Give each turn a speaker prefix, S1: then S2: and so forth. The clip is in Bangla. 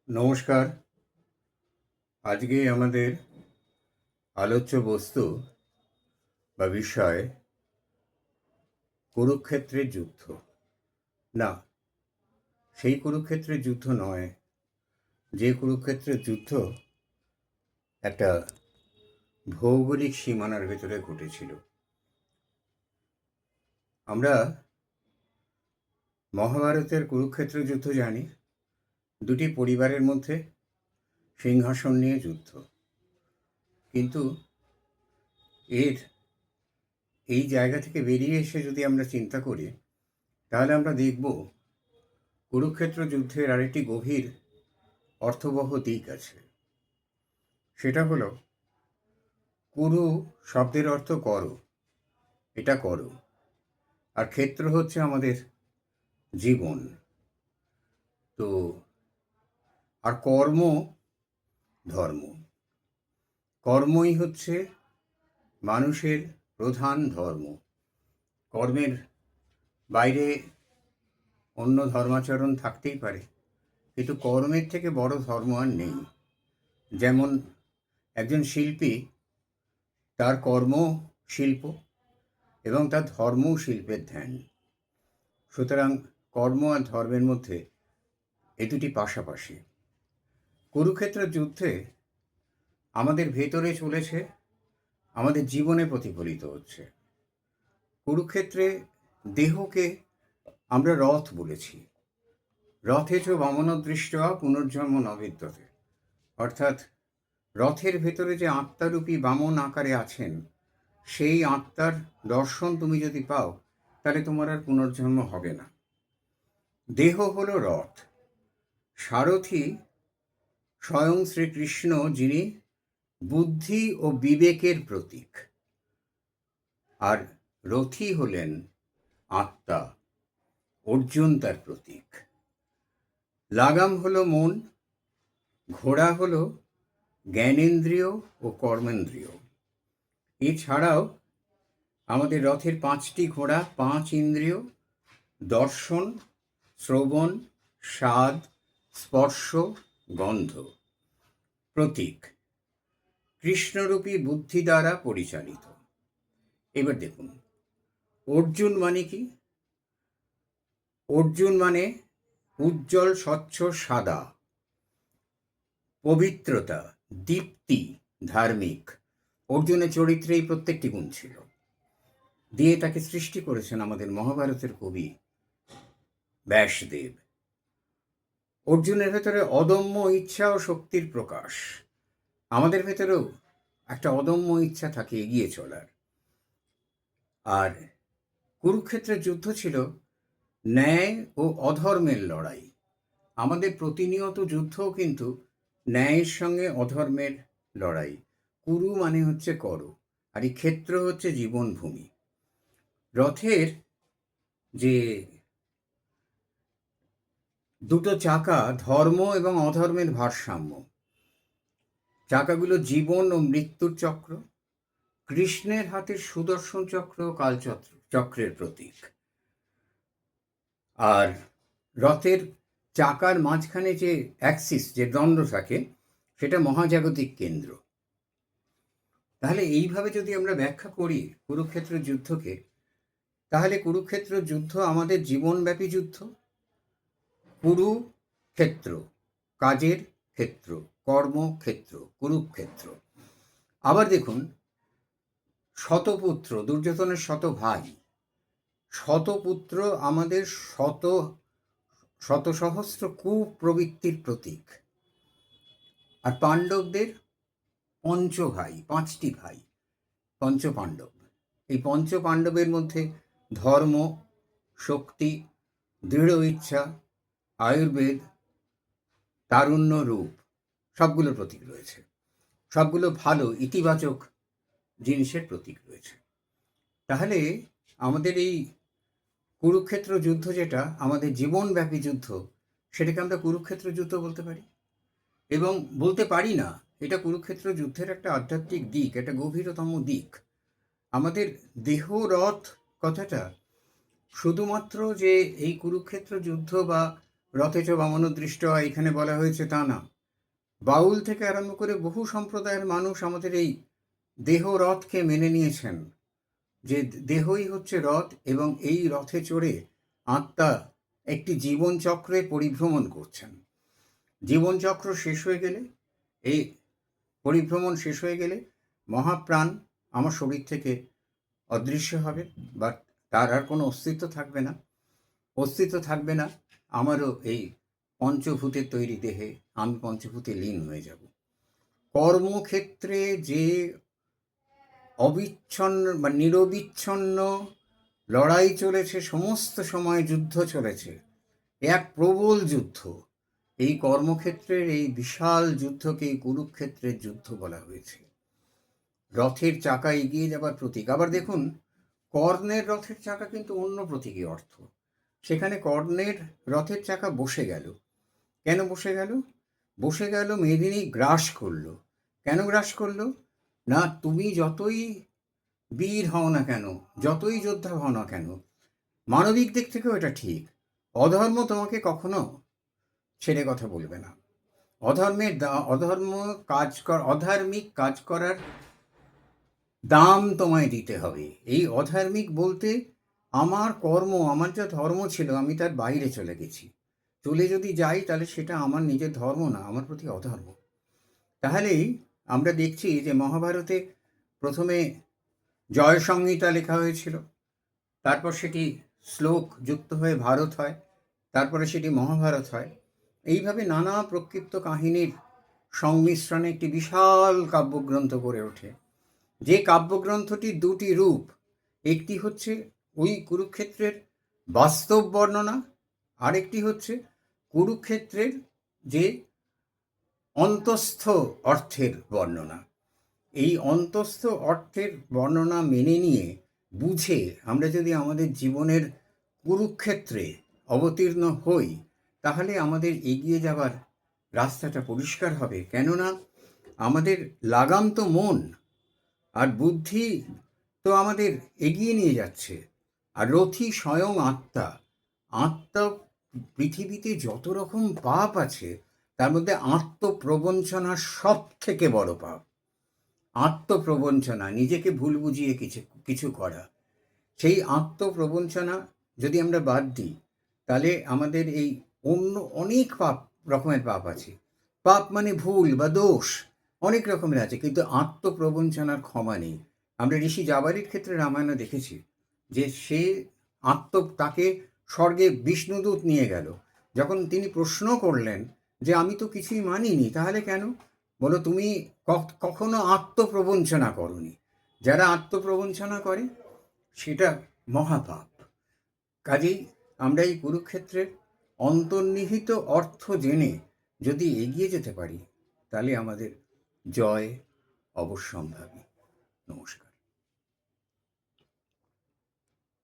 S1: নমস্কার। আজকে আমাদের আলোচ্য বস্তু বা বিষয় কুরুক্ষেত্রের যুদ্ধ। না, সেই কুরুক্ষেত্রের যুদ্ধ নয়, যে কুরুক্ষেত্রের যুদ্ধ একটা ভৌগোলিক সীমানার ভেতরে ঘটেছিল। আমরা মহাভারতের কুরুক্ষেত্র যুদ্ধ জানি, দুটি পরিবারের মধ্যে সিংহাসন নিয়ে যুদ্ধ। কিন্তু এই জায়গা থেকে বেরিয়ে এসে যদি আমরা চিন্তা করি, তাহলে আমরা দেখব কুরুক্ষেত্র যুদ্ধের আরেকটি গভীর অর্থবহ দিক আছে। সেটা হলো, কুরু শব্দের অর্থ করো, এটা করো, আর ক্ষেত্র হচ্ছে আমাদের জীবন। তো আর কর্ম ধর্ম, কর্মই হচ্ছে মানুষের প্রধান ধর্ম। কর্মের বাইরে অন্য ধর্মাচরণ থাকতেই পারে, কিন্তু কর্মের থেকে বড় ধর্ম আর নেই। যেমন একজন শিল্পী, তার কর্ম শিল্প এবং তার ধর্মও শিল্পের ধ্যান। সুতরাং কর্ম আর ধর্মের মধ্যে এ দুটি পাশাপাশি। কুরুক্ষেত্রের যুদ্ধে আমাদের ভেতরে চলেছে, আমাদের জীবনে প্রতিফলিত হচ্ছে। কুরুক্ষেত্রে দেহকে আমরা রথ বলেছি। রথে চ বামনদৃষ্টয়া পুনর্জন্ম ন বিদ্যতে। অর্থাৎ রথের ভেতরে যে আত্মারূপী বামন আকারে আছেন, সেই আত্মার দর্শন তুমি যদি পাও, তাহলে তোমার আর পুনর্জন্ম হবে না। দেহ হলো রথ, সারথি স্বয়ং শ্রীকৃষ্ণ, যিনি বুদ্ধি ও বিবেকের প্রতীক, আর রথী হলেন আত্মা, অর্জুন তার প্রতীক। লাগাম হলো মন, ঘোড়া হলো জ্ঞানেন্দ্রিয় ও কর্মেন্দ্রিয়। এছাড়াও আমাদের রথের 5টি ঘোড়া, 5 ইন্দ্রিয়: দর্শন, শ্রবণ, স্বাদ, স্পর্শ, গন্ধ। প্রতীক কৃষ্ণরূপী বুদ্ধি দ্বারা পরিচালিত। এবার দেখুন, অর্জুন মানে কি? অর্জুন মানে উজ্জ্বল, স্বচ্ছ, সাদা, পবিত্রতা, দীপ্তি, ধার্মিক। অর্জুনের চরিত্রে এই প্রত্যেকটি গুণ ছিল, দিয়ে তাকে সৃষ্টি করেছেন আমাদের মহাভারতের কবি ব্যাসদেব। অর্জুনের ভেতরে অদম্য ইচ্ছা ও শক্তির প্রকাশ। আমাদের ভেতরেও একটা অদম্য ইচ্ছা থাকে এগিয়ে চলার। আর কুরুক্ষেত্রের যুদ্ধ ছিল ন্যায় ও অধর্মের লড়াই। আমাদের প্রতিনিয়ত যুদ্ধও কিন্তু ন্যায়ের সঙ্গে অধর্মের লড়াই। কুরু মানে হচ্ছে করো, আর এই ক্ষেত্র হচ্ছে জীবনভূমি। রথের যে দুটো চাকা, ধর্ম এবং অধর্মের ভারসাম্য। চাকাগুলো জীবন ও মৃত্যুর চক্র। কৃষ্ণের হাতের সুদর্শন চক্র চক্রের প্রতীক। আর রথের চাকার মাঝখানে যে অ্যাক্সিস, যে দণ্ড থাকে, সেটা মহাজাগতিক কেন্দ্র। তাহলে এইভাবে যদি আমরা ব্যাখ্যা করি কুরুক্ষেত্র যুদ্ধকে, তাহলে কুরুক্ষেত্র যুদ্ধ আমাদের জীবনব্যাপী যুদ্ধ। কুরুক্ষেত্র কাজের ক্ষেত্র, কর্মক্ষেত্র, কুরুক্ষেত্র। আবার দেখুন, শতপুত্র, দুর্যোধনের শত ভাই, শতপুত্র আমাদের শত সহস্র কুপ্রবৃত্তির প্রতীক। আর পাণ্ডবদের পঞ্চভাই, 5টি ভাই, পঞ্চপাণ্ডব। এই পঞ্চপাণ্ডবের মধ্যে ধর্ম, শক্তি, দৃঢ় ইচ্ছা, আয়ুর্বেদ, তারুণ্য, রূপ, সবগুলোর প্রতীক রয়েছে। সবগুলো ভালো, ইতিবাচক জিনিসের প্রতীক রয়েছে। তাহলে আমাদের এই কুরুক্ষেত্র যুদ্ধ, যেটা আমাদের জীবনব্যাপী যুদ্ধ, সেটাকে আমরা কুরুক্ষেত্র যুদ্ধ বলতে পারি। এবং বলতে পারি না, এটা কুরুক্ষেত্র যুদ্ধের একটা আধ্যাত্মিক দিক, একটা গভীরতম দিক। আমাদের দেহ রথ কথাটা শুধুমাত্র যে এই কুরুক্ষেত্র যুদ্ধ বা রথে চ বামনোদৃষ্ট এখানে বলা হয়েছে তা না। বাউল থেকে আরম্ভ করে বহু সম্প্রদায়ের মানুষ আমাদের এই দেহ রথকে মেনে নিয়েছেন, যে দেহই হচ্ছে রথ এবং এই রথে চড়ে আত্মা একটি জীবনচক্রে পরিভ্রমণ করছেন। জীবনচক্র শেষ হয়ে গেলে, এই পরিভ্রমণ শেষ হয়ে গেলে মহাপ্রাণ আমার শরীর থেকে অদৃশ্য হবে, বা তার আর কোনো অস্তিত্ব থাকবে না। অস্তিত্ব থাকবে না আমারও এই পঞ্চভূতের তৈরি দেহে, আমি পঞ্চভূতে লীন হয়ে যাব। কর্মক্ষেত্রে যে অবিচ্ছন্ন বা নিরবিচ্ছন্ন লড়াই চলেছে, সমস্ত সময় যুদ্ধ চলেছে, এক প্রবল যুদ্ধ। এই কর্মক্ষেত্রের এই বিশাল যুদ্ধকে কুরুক্ষেত্রের যুদ্ধ বলা হয়েছে। রথের চাকা এগিয়ে যাবার প্রতীক। আবার দেখুন, কর্ণের রথের চাকা কিন্তু অন্য প্রতীকী অর্থ। সেখানে কর্ণের রথের চাকা বসে গেল। কেন বসে গেল? বসে গেল, মেদিনী গ্রাস করলো। কেন গ্রাস করলো? না, তুমি যতই বীর হও না কেন, যতই যোদ্ধা হও না কেন, মানবিক দিক থেকেও এটা ঠিক, অধর্ম তোমাকে কখনো ছেড়ে কথা বলবে না। অধার্মিক কাজ করার দাম তোমায় দিতে হবে। এই অধার্মিক বলতে আমার কর্ম, আমার যা ধর্ম ছিল, আমি তার বাইরে চলে গেছি। চলে যদি যাই তাহলে সেটা আমার নিজের ধর্ম না, আমার প্রতি অধর্ম। তাহলেই আমরা দেখছি যে মহাভারতে প্রথমে জয় সংহিতা লেখা হয়েছিল, তারপর সেটি শ্লোক যুক্ত হয়ে ভারত হয়, তারপরে সেটি মহাভারত হয়। এইভাবে নানা প্রক্ষিপ্ত কাহিনীর সংমিশ্রণে একটি বিশাল কাব্যগ্রন্থ গড়ে ওঠে। যে কাব্যগ্রন্থটির দুটি রূপ, একটি হচ্ছে ওই কুরুক্ষেত্রের বাস্তব বর্ণনা, আরেকটি হচ্ছে কুরুক্ষেত্রের যে অন্তস্থ অর্থের বর্ণনা। এই অন্তস্থ অর্থের বর্ণনা মেনে নিয়ে বুঝে আমরা যদি আমাদের জীবনের কুরুক্ষেত্রে অবতীর্ণ হই, তাহলে আমাদের এগিয়ে যাবার রাস্তাটা পরিষ্কার হবে। কেননা আমাদের লাগাম তো মন, আর বুদ্ধি তো আমাদের এগিয়ে নিয়ে যাচ্ছে, আর রথী স্বয়ং আত্মা। আত্মা পৃথিবীতে যত রকম পাপ আছে তার মধ্যে আত্মপ্রবঞ্চনা সব থেকে বড় পাপ। আত্মপ্রবঞ্চনা, নিজেকে ভুল বুঝিয়ে কিছু করা, সেই আত্মপ্রবঞ্চনা যদি আমরা বাদ দিই, তাহলে আমাদের এই অন্য অনেক রকমের পাপ আছে। পাপ মানে ভুল বা দোষ অনেক রকমের আছে, কিন্তু আত্মপ্রবঞ্চনার ক্ষমা নেই। আমরা ঋষি জাবালির ক্ষেত্রে রামায়ণে দেখেছি যে সে তাকে স্বর্গে বিষ্ণুদূত নিয়ে গেল। যখন তিনি প্রশ্ন করলেন যে আমি তো কিছুই মানিনি, তাহলে কেন? বলো, তুমি কখনো আত্মপ্রবঞ্চনা করনি। যারা আত্মপ্রবঞ্চনা করে সেটা মহাপাপ। কাজেই আমরা এই কুরুক্ষেত্রের অন্তর্নিহিত অর্থ জেনে যদি এগিয়ে যেতে পারি, তাহলে আমাদের জয় অবশ্যম্ভাবী। নমস্কার।